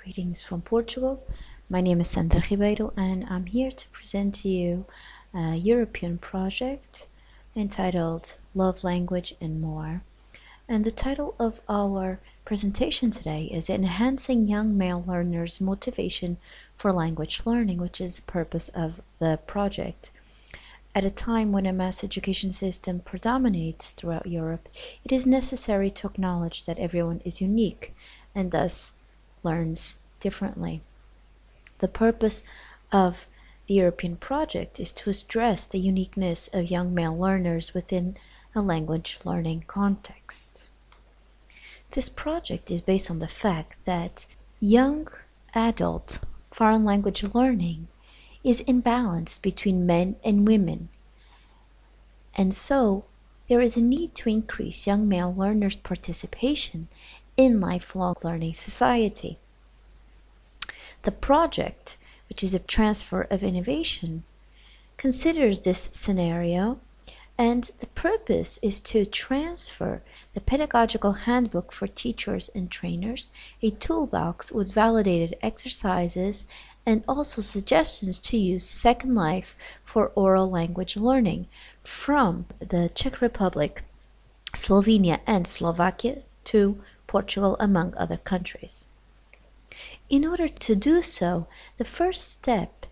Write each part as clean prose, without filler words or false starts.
Greetings from Portugal. My name is Sandra Ribeiro and I'm here to present to you a European project entitled Love, Language and More. And the title of our presentation today is Enhancing Young Male Learners' Motivation for Language Learning, which is the purpose of the project. At a time when a mass education system predominates throughout Europe, it is necessary to acknowledge that everyone is unique and thus learns differently. The purpose of the European project is to address the uniqueness of young male learners within a language learning context. This project is based on the fact that young adult foreign language learning is imbalanced between men and women, and so there is a need to increase young male learners' participation in lifelong learning society. The project, which is a transfer of innovation, considers this scenario, and the purpose is to transfer the pedagogical handbook for teachers and trainers, a toolbox with validated exercises, and also suggestions to use Second Life for oral language learning from the Czech Republic, Slovenia, and Slovakia to Portugal, among other countries. In order to do so, the first step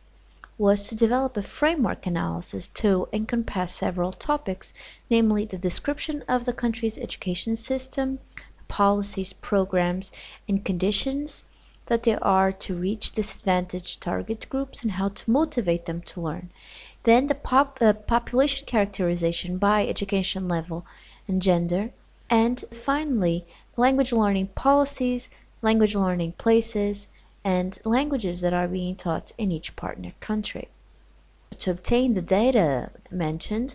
was to develop a framework analysis to encompass several topics, namely the description of the country's education system, policies, programs, and conditions that there are to reach disadvantaged target groups and how to motivate them to learn. Then the population characterization by education level and gender, and finally language learning policies, language learning places, and languages that are being taught in each partner country. To obtain the data mentioned,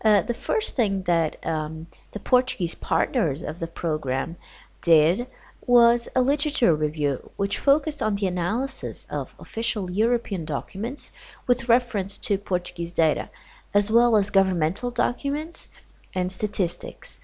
the first thing that the Portuguese partners of the program did was a literature review, which focused on the analysis of official European documents with reference to Portuguese data, as well as governmental documents and statistics.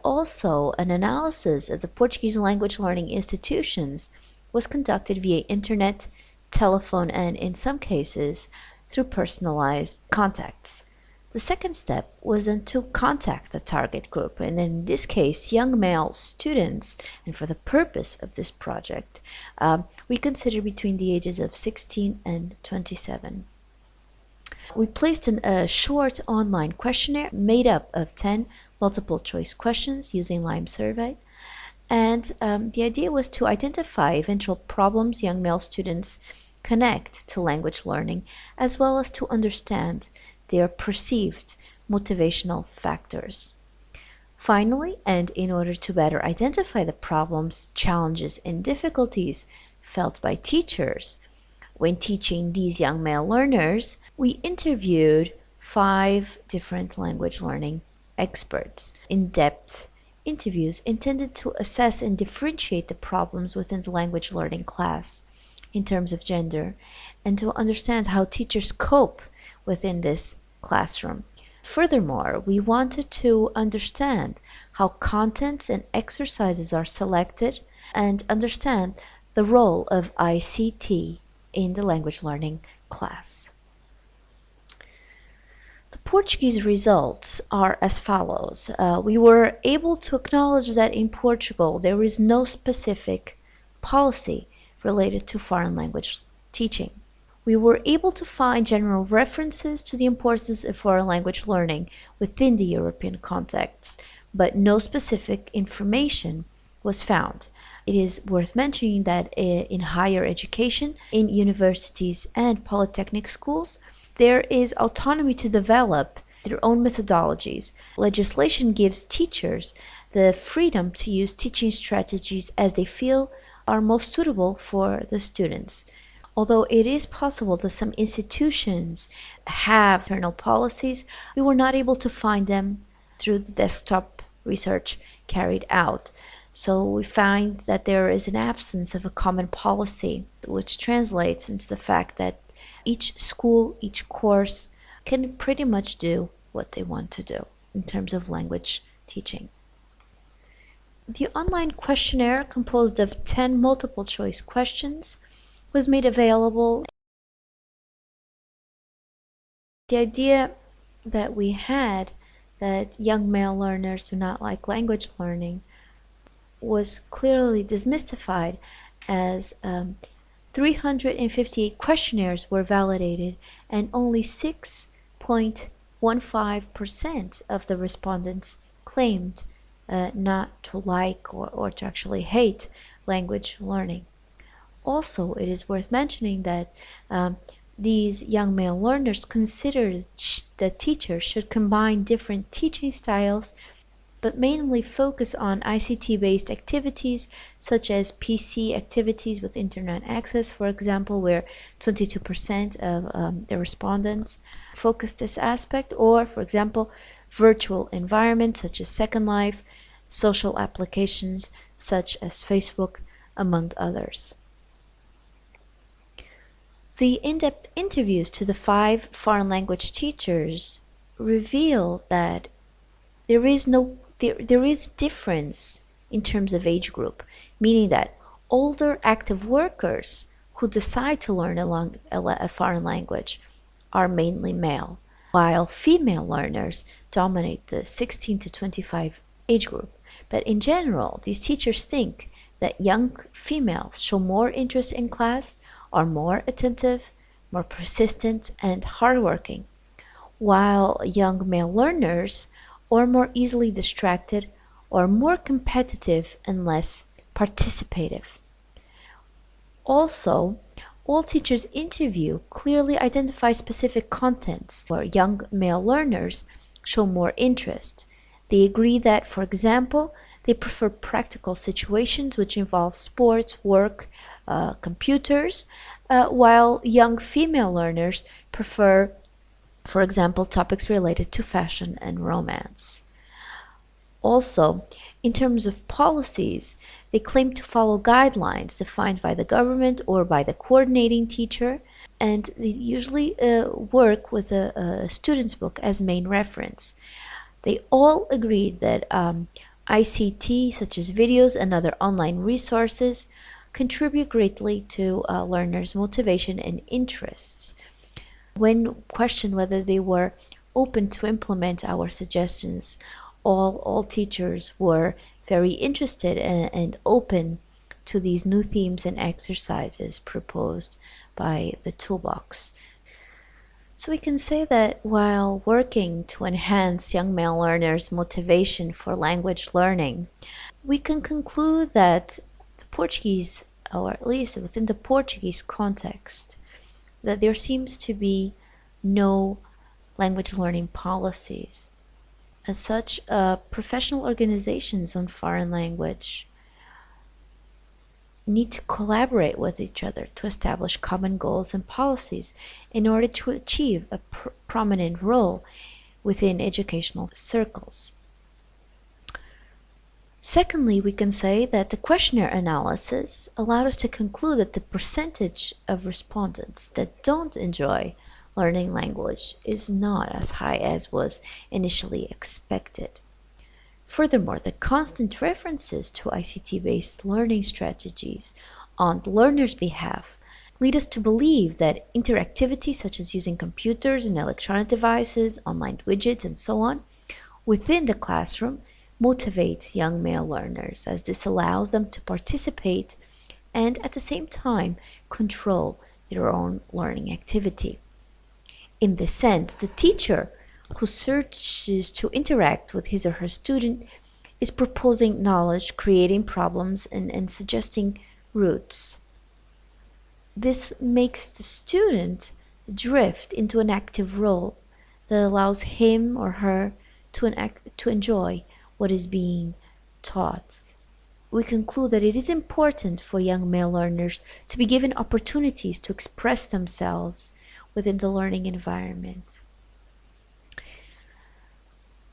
Also, an analysis of the Portuguese language learning institutions was conducted via internet, telephone, and in some cases through personalized contacts. The second step was then to contact the target group, and in this case young male students, and for the purpose of this project we consider between the ages of 16 and 27. We placed in a short online questionnaire made up of 10 multiple choice questions using Lime survey, and the idea was to identify eventual problems young male students connect to language learning, as well as to understand their perceived motivational factors. Finally, and in order to better identify the problems, challenges, and difficulties felt by teachers when teaching these young male learners, we interviewed 5 different language learning experts. In-depth interviews intended to assess and differentiate the problems within the language learning class in terms of gender, and to understand how teachers cope within this classroom. Furthermore, we wanted to understand how contents and exercises are selected and understand the role of ICT in the language learning class. The Portuguese results are as follows. We were able to acknowledge that in Portugal there is no specific policy related to foreign language teaching. We were able to find general references to the importance of foreign language learning within the European context, but no specific information was found. It is worth mentioning that in higher education, in universities and polytechnic schools, there is autonomy to develop their own methodologies. Legislation gives teachers the freedom to use teaching strategies as they feel are most suitable for the students. Although it is possible that some institutions have internal policies, we were not able to find them through the desktop research carried out. So we find that there is an absence of a common policy, which translates into the fact that each school, each course can pretty much do what they want to do in terms of language teaching. The online questionnaire, composed of 10 multiple choice questions, was made available. The idea that we had that young male learners do not like language learning was clearly demystified as 358 questionnaires were validated and only 6.15% of the respondents claimed not to like or to actually hate language learning. Also, it is worth mentioning that these young male learners consider that teachers should combine different teaching styles but mainly focus on ICT-based activities such as PC activities with internet access, for example, where 22% of the respondents focused this aspect, or, for example, virtual environments such as Second Life, social applications such as Facebook, among others. The in-depth interviews to the 5 foreign language teachers reveal that there is difference in terms of age group, meaning that older active workers who decide to learn a foreign language are mainly male, while female learners dominate the 16 to 25 age group. But in general, these teachers think that young females show more interest in class, are more attentive, more persistent, and hardworking, while young male learners are more easily distracted or more competitive and less participative. Also, all teachers interview clearly identify specific contents where young male learners show more interest. They agree that, for example, they prefer practical situations which involve sports, work, computers, while young female learners prefer, for example, topics related to fashion and romance. Also, in terms of policies, they claim to follow guidelines defined by the government or by the coordinating teacher, and they usually work with a student's book as main reference. They all agreed that ICT, such as videos and other online resources, contribute greatly to learners' motivation and interests. When questioned whether they were open to implement our suggestions, all teachers were very interested and open to these new themes and exercises proposed by the toolbox. So we can say that while working to enhance young male learners' motivation for language learning, we can conclude that the Portuguese, or at least within the Portuguese context, that there seems to be no language learning policies. As such, professional organizations on foreign language need to collaborate with each other to establish common goals and policies in order to achieve a prominent role within educational circles. Secondly, we can say that the questionnaire analysis allowed us to conclude that the percentage of respondents that don't enjoy learning language is not as high as was initially expected. Furthermore, the constant references to ICT-based learning strategies on the learner's behalf lead us to believe that interactivity, such as using computers and electronic devices, online widgets, and so on, within the classroom motivates young male learners, as this allows them to participate and at the same time control their own learning activity. In this sense, the teacher who searches to interact with his or her student is proposing knowledge, creating problems, and suggesting routes. This makes the student drift into an active role that allows him or her to enjoy what is being taught. We conclude that it is important for young male learners to be given opportunities to express themselves within the learning environment.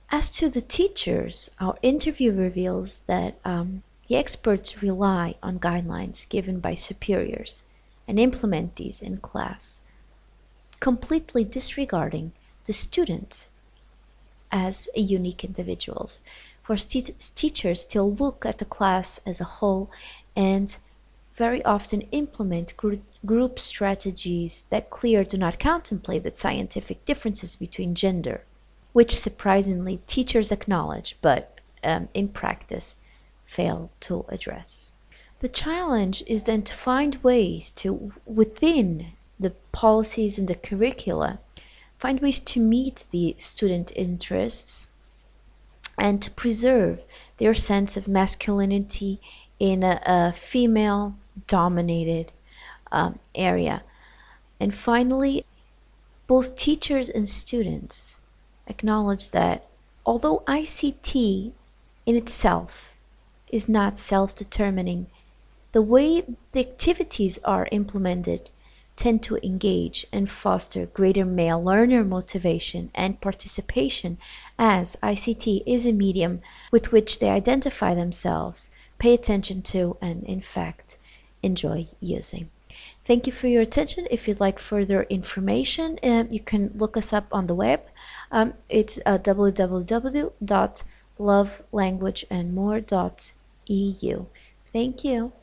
As to the teachers, our interview reveals that the experts rely on guidelines given by superiors and implement these in class, completely disregarding the student as unique individuals. force teachers to look at the class as a whole and very often implement group strategies that clear do not contemplate the scientific differences between gender, which surprisingly teachers acknowledge but in practice fail to address. The challenge is then to find ways to, within the policies and the curricula, find ways to meet the student interests and to preserve their sense of masculinity in a female dominated area. And finally, both teachers and students acknowledge that although ICT in itself is not self determining, the way the activities are implemented tend to engage and foster greater male learner motivation and participation, as ICT is a medium with which they identify themselves, pay attention to, and in fact enjoy using. Thank you for your attention. If you'd like further information, you can look us up on the web. It's www.lovelanguageandmore.eu. Thank you.